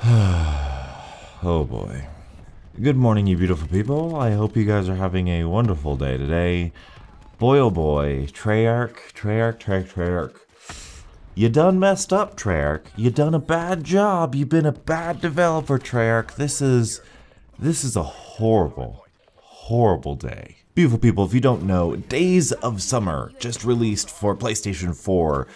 Oh boy. Good morning, you beautiful people. I hope you guys are having a wonderful day today. Boy oh boy, Treyarch. You done messed up, Treyarch. You done a bad job. You been a bad developer, Treyarch. This is a horrible day. Beautiful people, if you don't know, Days of Summer just released for PlayStation 4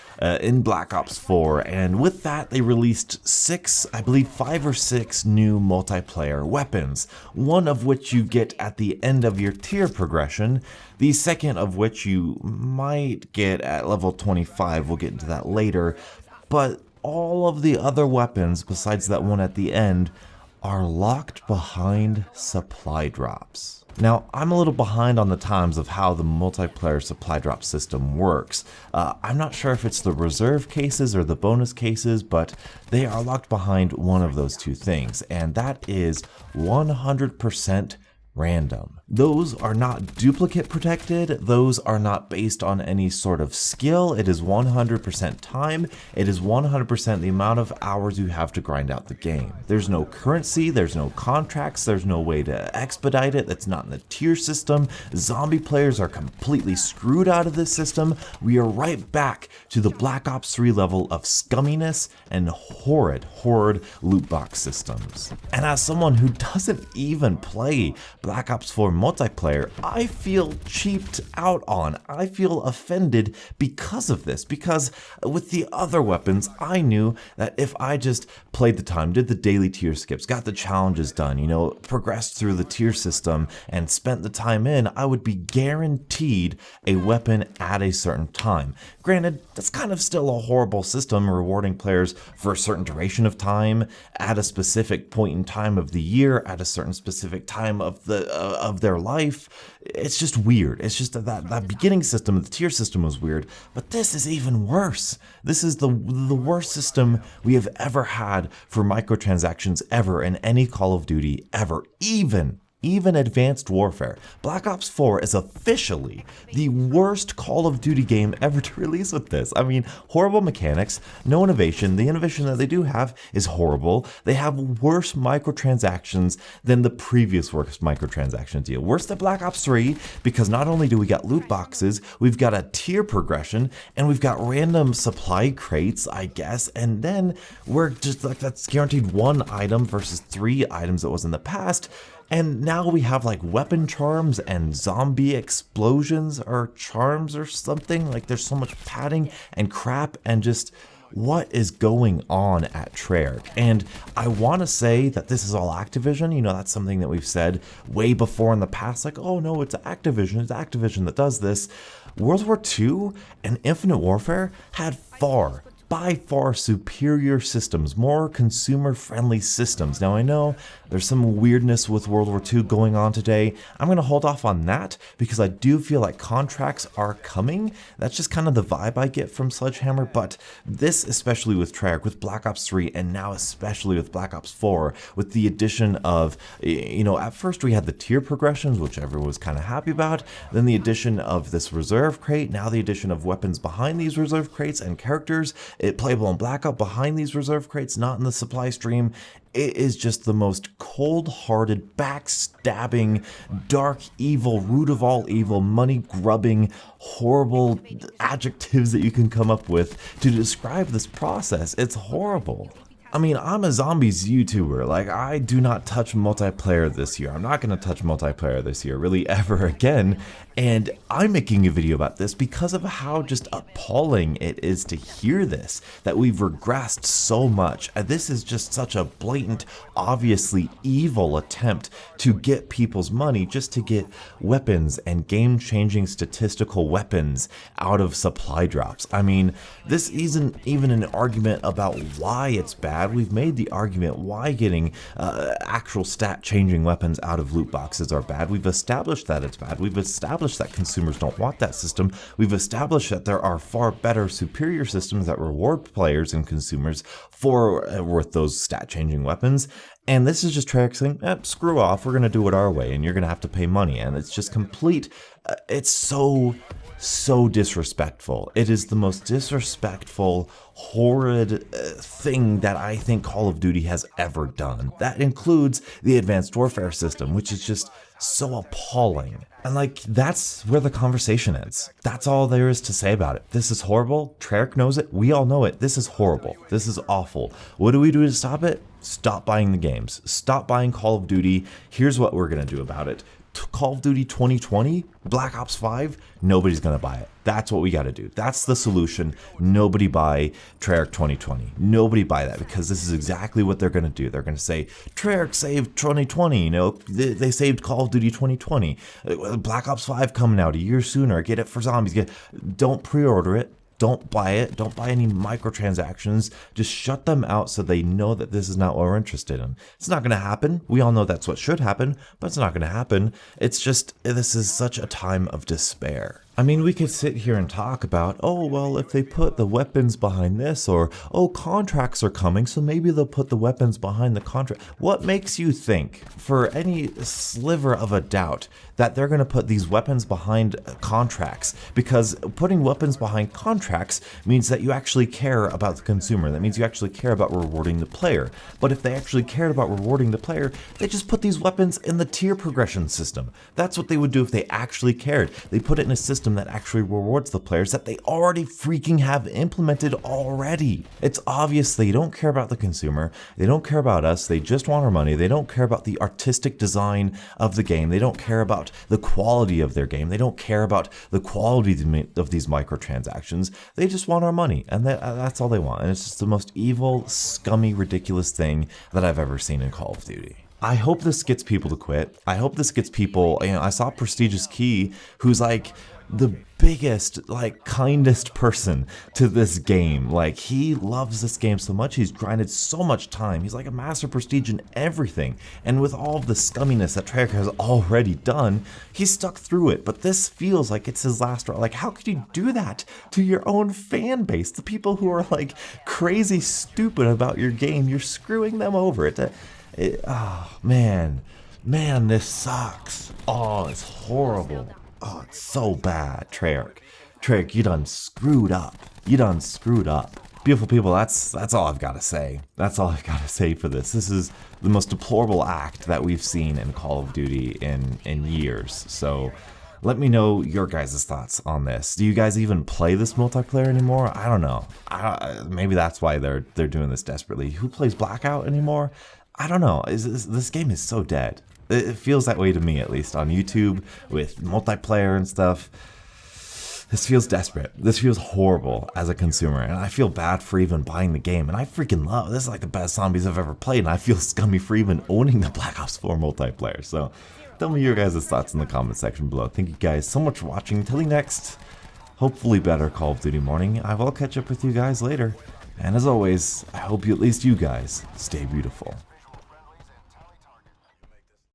in Black Ops 4, and with that they released 5 or 6 new multiplayer weapons, one of which you get at the end of your tier progression, the second of which you might get at level 25, we'll get into that later, but all of the other weapons besides that one at the end are locked behind supply drops. Now, I'm a little behind on the times of how the multiplayer supply drop system works. I'm not sure if it's the reserve cases or the bonus cases, but they are locked behind one of those two things, and that is 100% random. Those are not duplicate protected, those are not based on any sort of skill, it is 100% time, it is 100% the amount of hours you have to grind out the game. There's no currency, there's no contracts, there's no way to expedite it, that's not in the tier system. Zombie players are completely screwed out of this system. We are right back to the Black Ops 3 level of scumminess and horrid loot box systems. And as someone who doesn't even play Black Ops 4 multiplayer, I feel cheaped out on. I feel offended because of this, because with the other weapons, I knew that if I just played the time, did the daily tier skips, got the challenges done, progressed through the tier system and spent the time in, I would be guaranteed a weapon at a certain time. Granted, that's kind of still a horrible system, rewarding players for a certain duration of time, at a specific point in time of the year, at a certain specific time of their life. It's just weird. It's just that beginning system, the tier system was weird, but this is even worse. This is the worst system we have ever had for microtransactions ever in any Call of Duty ever, even Advanced Warfare. Black Ops 4 is officially the worst Call of Duty game ever to release with this. I mean, horrible mechanics, no innovation. The innovation that they do have is horrible. They have worse microtransactions than the previous worst microtransaction deal. Worse than Black Ops 3, because not only do we got loot boxes, we've got a tier progression, and we've got random supply crates, I guess, and then we're just like, that's guaranteed 1 item versus 3 items that was in the past. And now we have like weapon charms and zombie explosions or charms or something. Like there's so much padding and crap and just what is going on at Treyarch? And I want to say that this is all Activision. That's something that we've said way before in the past. Like, oh no, it's Activision that does this. World War II and Infinite Warfare had by far superior systems, more consumer-friendly systems. Now I know there's some weirdness with World War II going on today. I'm going to hold off on that because I do feel like contracts are coming. That's just kind of the vibe I get from Sledgehammer, but this, especially with Treyarch, with Black Ops 3, and now especially with Black Ops 4, with the addition of, at first we had the tier progressions, which everyone was kind of happy about, then the addition of this reserve crate, now the addition of weapons behind these reserve crates and characters, it playable in Black Ops behind these reserve crates, not in the supply stream. It is just the most cold-hearted, backstabbing, dark, evil, root of all evil, money-grubbing, horrible adjectives that you can come up with to describe this process. It's horrible. I mean, I'm a zombies YouTuber. Like, I do not touch multiplayer this year. I'm not going to touch multiplayer this year, really ever again. And I'm making a video about this because of how just appalling it is to hear this, that we've regressed so much. This is just such a blatant, obviously evil attempt to get people's money just to get weapons and game-changing statistical weapons out of supply drops. I mean, this isn't even an argument about why it's bad. We've made the argument why getting actual stat-changing weapons out of loot boxes are bad. We've established that it's bad. We've established that consumers don't want that system. We've established that there are far better, superior systems that reward players and consumers for with those stat-changing weapons. And this is just Treyarch saying, screw off, we're going to do it our way, and you're going to have to pay money. And it's just complete, it's so so disrespectful. It is the most disrespectful, horrid thing that I think Call of Duty has ever done. That includes the Advanced Warfare system, which is just so appalling. And like, that's where the conversation ends. That's all there is to say about it. This is horrible. Treyarch knows it. We all know it. This is horrible. This is awful. What do we do to stop it? Stop buying the games. Stop buying Call of Duty. Here's what we're going to do about it. Call of Duty 2020, Black Ops 5, nobody's going to buy it. That's what we got to do. That's the solution. Nobody buy Treyarch 2020. Nobody buy that, because this is exactly what they're going to do. They're going to say, Treyarch saved 2020. You know, they saved Call of Duty 2020. Black Ops 5 coming out a year sooner. Get it for zombies. Don't pre-order it. Don't buy it. Don't buy any microtransactions. Just shut them out so they know that this is not what we're interested in. It's not going to happen. We all know that's what should happen, but it's not going to happen. It's just, this is such a time of despair. I mean, we could sit here and talk about, oh, well, if they put the weapons behind this, or, oh, contracts are coming, so maybe they'll put the weapons behind the contract. What makes you think, for any sliver of a doubt, that they're going to put these weapons behind contracts? Because putting weapons behind contracts means that you actually care about the consumer. That means you actually care about rewarding the player. But if they actually cared about rewarding the player, they just put these weapons in the tier progression system. That's what they would do if they actually cared. They put it in a system that actually rewards the players that they already freaking have implemented already. It's obvious they don't care about the consumer. They don't care about us. They just want our money. They don't care about the artistic design of the game. They don't care about the quality of their game. They don't care about the quality of these microtransactions. They just want our money, and that's all they want. And it's just the most evil, scummy, ridiculous thing that I've ever seen in Call of Duty. I hope this gets people to quit. I hope this gets people, you know, I saw Prestigious Key, who's like the biggest, like, kindest person to this game. Like, he loves this game so much. He's grinded so much time. He's like a master prestige in everything. And with all of the scumminess that Treyarch has already done, he's stuck through it. But this feels like it's his last ride. Like, how could you do that to your own fan base? The people who are like crazy stupid about your game, you're screwing them over. Oh, man, this sucks. Oh, it's horrible. Oh, it's so bad, Treyarch. Treyarch, you done screwed up. Beautiful people, that's all I've got to say. That's all I've got to say for this. This is the most deplorable act that we've seen in Call of Duty in years. So let me know your guys' thoughts on this. Do you guys even play this multiplayer anymore? I don't know. Maybe that's why they're doing this desperately. Who plays Blackout anymore? I don't know. This game is so dead. It feels that way to me, at least, on YouTube with multiplayer and stuff. This feels desperate. This feels horrible as a consumer, and I feel bad for even buying the game. And I freaking love this. Is like the best zombies I've ever played, and I feel scummy for even owning the Black Ops 4 multiplayer. So tell me your guys' thoughts in the comment section below. Thank you guys so much for watching. Until the next, hopefully better Call of Duty morning, I will catch up with you guys later. And as always, I hope at least you guys stay beautiful.